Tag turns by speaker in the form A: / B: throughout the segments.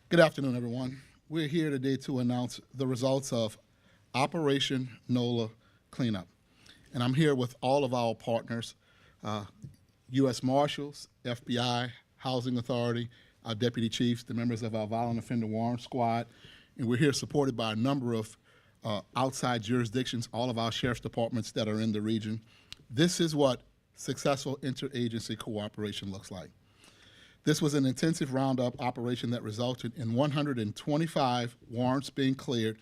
A: Good afternoon, everyone. We're here today to announce the results of Operation NOLA Clean-Up. And I'm here with all of our partners, U.S. Marshals, FBI, Housing Authority, our deputy chiefs, the members of our Violent Offender Warrant Squad, and we're here supported by a number of outside jurisdictions, all of our sheriff's departments that are in the region. This is what successful interagency cooperation looks like. This was an intensive roundup operation that resulted in 125 warrants being cleared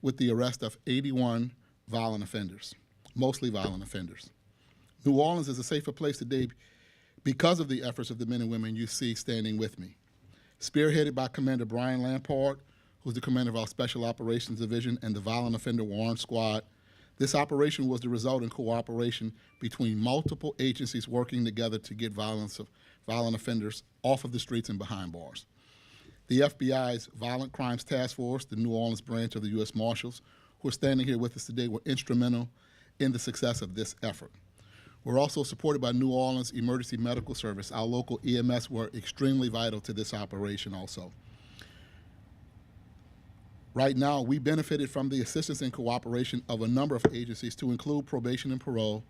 A: with the arrest of 81 violent offenders, mostly violent offenders. New Orleans is a safer place today because of the efforts of the men and women you see standing with me. Spearheaded by Commander Brian Lampard, who's the commander of our Special Operations Division and the Violent Offender Warrant Squad, this operation was the result in cooperation between multiple agencies working together to get violent offenders off of the streets and behind bars. The FBI's Violent Crimes Task Force, the New Orleans branch of the U.S. Marshals, who are standing here with us today, were instrumental in the success of this effort. We're also supported by New Orleans Emergency Medical Service. Our local EMS were extremely vital to this operation also. Right now, we benefited from the assistance and cooperation of a number of agencies to include probation and parole,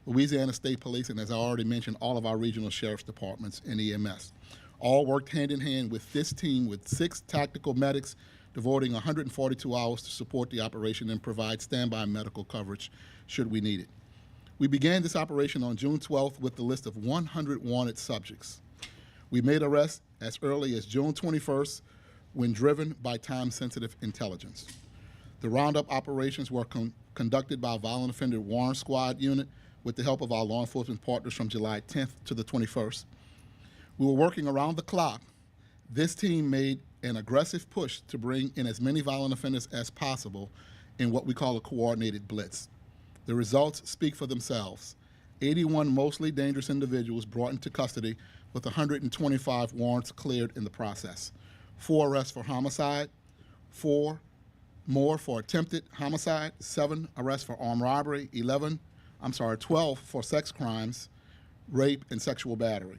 A: Louisiana State Police, and as I already mentioned, all of our regional sheriff's departments and EMS. All worked hand in hand with this team with 6 tactical medics devoting 142 hours to support the operation and provide standby medical coverage should we need it. We began this operation on June 12th with the list of 100 wanted subjects. We made arrests as early as June 21st when driven by time-sensitive intelligence. The roundup operations were conducted by a Violent Offender Warrant Squad unit with the help of our law enforcement partners from July 10th to the 21st. We were working around the clock. This team made an aggressive push to bring in as many violent offenders as possible in what we call a coordinated blitz. The results speak for themselves. 81 mostly dangerous individuals brought into custody with 125 warrants cleared in the process. 4 arrests for homicide, 4 more for attempted homicide, 7 arrests for armed robbery, 12 for sex crimes, rape, and sexual battery.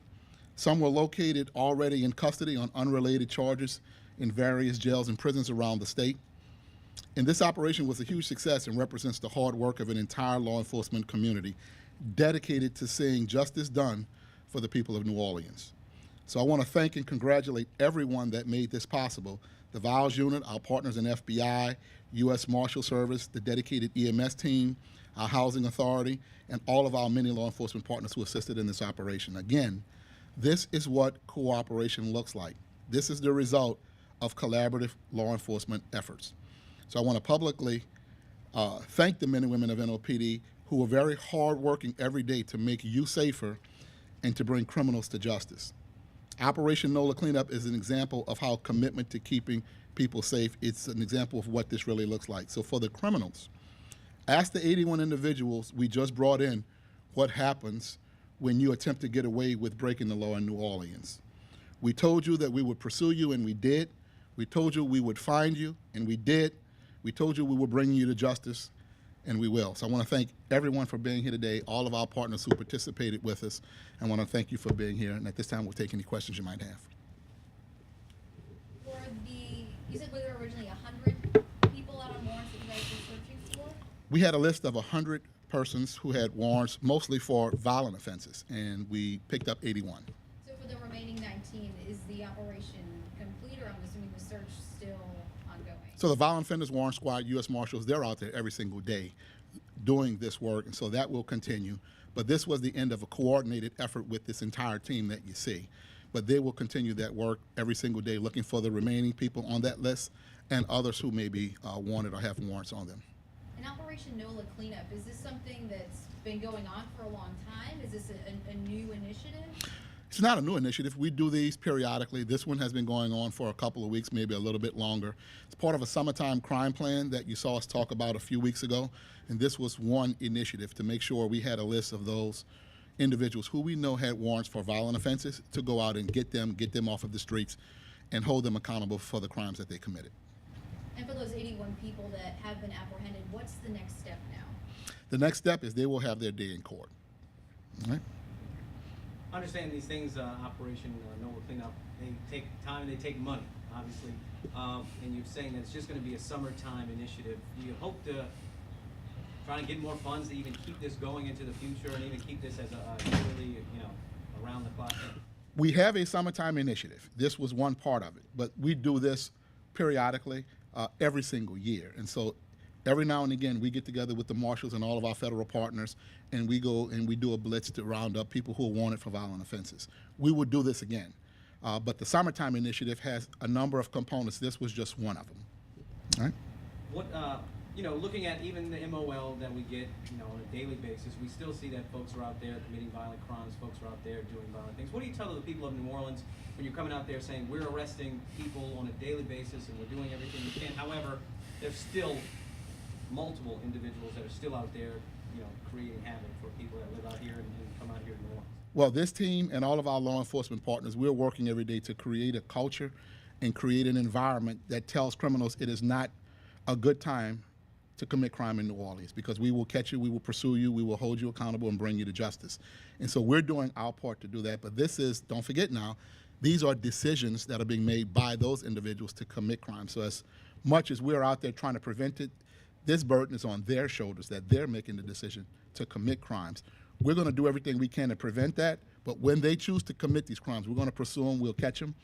A: Some were located already in custody on unrelated charges in various jails and prisons around the state. And this operation was a huge success and represents the hard work of an entire law enforcement community dedicated to seeing justice done for the people of New Orleans. So I want to thank and congratulate everyone that made this possible. The VIOS unit, our partners in FBI, U.S. Marshal Service, the dedicated EMS team, our Housing Authority, and all of our many law enforcement partners who assisted in this operation. Again, this is what cooperation looks like. This is the result of collaborative law enforcement efforts. So I want to publicly thank the men and women of NOPD who are very hardworking every day to make you safer and to bring criminals to justice. Operation NOLA Cleanup is an example of how commitment to keeping people safe, it's an example of what this really looks like. So for the criminals, ask the 81 individuals we just brought in what happens when you attempt to get away with breaking the law in New Orleans. We told you that we would pursue you, and we did. We told you we would find you, and we did. We told you we would bring you to justice, and we will. So I want to thank everyone for being here today, all of our partners who participated with us. I want to thank you for being here, and at this time we'll take any questions you might have.
B: You said there were originally 100 people out on warrants that you guys were searching for?
A: We had a list of 100 persons who had warrants, mostly for violent offenses, and we picked up 81.
B: So for the remaining 19, is the operation complete, or I'm assuming the search still ongoing?
A: So the Violent Offenders Warrant Squad, U.S. Marshals, they're out there every single day doing this work, and so that will continue. But this was the end of a coordinated effort with this entire team that you see. But they will continue that work every single day, looking for the remaining people on that list and others who may be wanted or have warrants on them.
B: In Operation NOLA Cleanup, is this something that's been going on for a long time? Is this a new initiative?
A: It's not a new initiative. We do these periodically. This one has been going on for a couple of weeks, maybe a little bit longer. It's part of a summertime crime plan that you saw us talk about a few weeks ago, and this was one initiative to make sure we had a list of those individuals who we know had warrants for violent offenses to go out and get them off of the streets and hold them accountable for the crimes that they committed.
B: And for those 81 people that have been apprehended, what's the next step now?
A: The next step is they will have their day in court. All right?
C: understand these things, Operation NOLA Clean-Up, they take time and they take money, obviously. And you're saying that it's just going to be a summertime initiative. Do you hope to try to get more funds to even keep this going into the future and even keep this as a yearly, around the clock thing?
A: We have a summertime initiative. This was one part of it, but we do this periodically every single year. And so every now and again, we get together with the marshals and all of our federal partners, and we go and we do a blitz to round up people who are wanted for violent offenses. We will do this again. But the summertime initiative has a number of components. This was just one of them. All right?
C: What, looking at even the MOL that we get, on a daily basis, we still see that folks are out there committing violent crimes, folks are out there doing violent things. What do you tell the people of New Orleans when you're coming out there saying we're arresting people on a daily basis and we're doing everything we can? However, there's still multiple individuals that are still out there, creating havoc for people that live out here and come out here to New Orleans.
A: Well, this team and all of our law enforcement partners, we're working every day to create a culture and create an environment that tells criminals it is not a good time to commit crime in New Orleans, because we will catch you, we will pursue you, we will hold you accountable and bring you to justice. And so we're doing our part to do that. But this is, don't forget now, these are decisions that are being made by those individuals to commit crime. So as much as we're out there trying to prevent it, this burden is on their shoulders, that they're making the decision to commit crimes. We're going to do everything we can to prevent that, but when they choose to commit these crimes, we're going to pursue them, we'll catch them,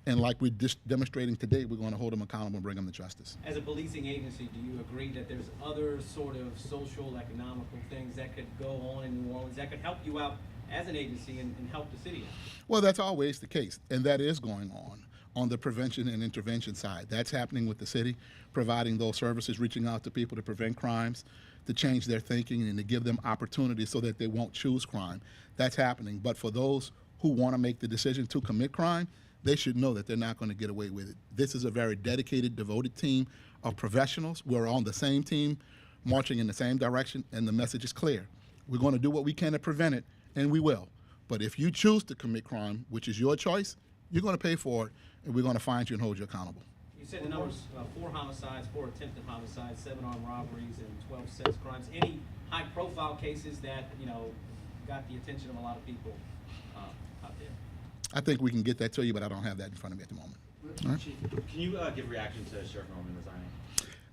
A: and like we're demonstrating today, we're going to hold them accountable and bring them to justice.
C: As a policing agency, do you agree that there's other sort of social, economical things that could go on in New Orleans that could help you out as an agency and help the city out?
A: Well, that's always the case, and that is going on the prevention and intervention side. That's happening with the city, providing those services, reaching out to people to prevent crimes, to change their thinking and to give them opportunities so that they won't choose crime. That's happening. But for those who want to make the decision to commit crime, they should know that they're not going to get away with it. This is a very dedicated, devoted team of professionals. We're on the same team, marching in the same direction, and the message is clear. We're going to do what we can to prevent it, and we will. But if you choose to commit crime, which is your choice, you're going to pay for it, and we're going to find you and hold you accountable.
C: You said the numbers, 4 homicides, 4 attempted homicides, 7 armed robberies, and 12 sex crimes. Any high-profile cases that, got the attention of a lot of people out there?
A: I think we can get that to you, but I don't have that in front of me at the moment.
D: All right. Chief, can you give reaction to Sheriff Norman resigning?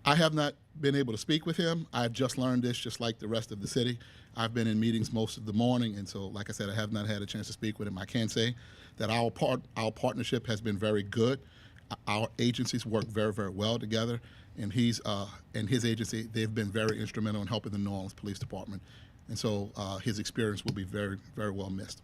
A: I have not been able to speak with him. I've just learned this just like the rest of the city. I've been in meetings most of the morning, and so, like I said, I have not had a chance to speak with him. I can say that our partnership has been very good. Our agencies work very, very well together, and he's and his agency, they've been very instrumental in helping the New Orleans Police Department. And so his experience will be very, very well missed.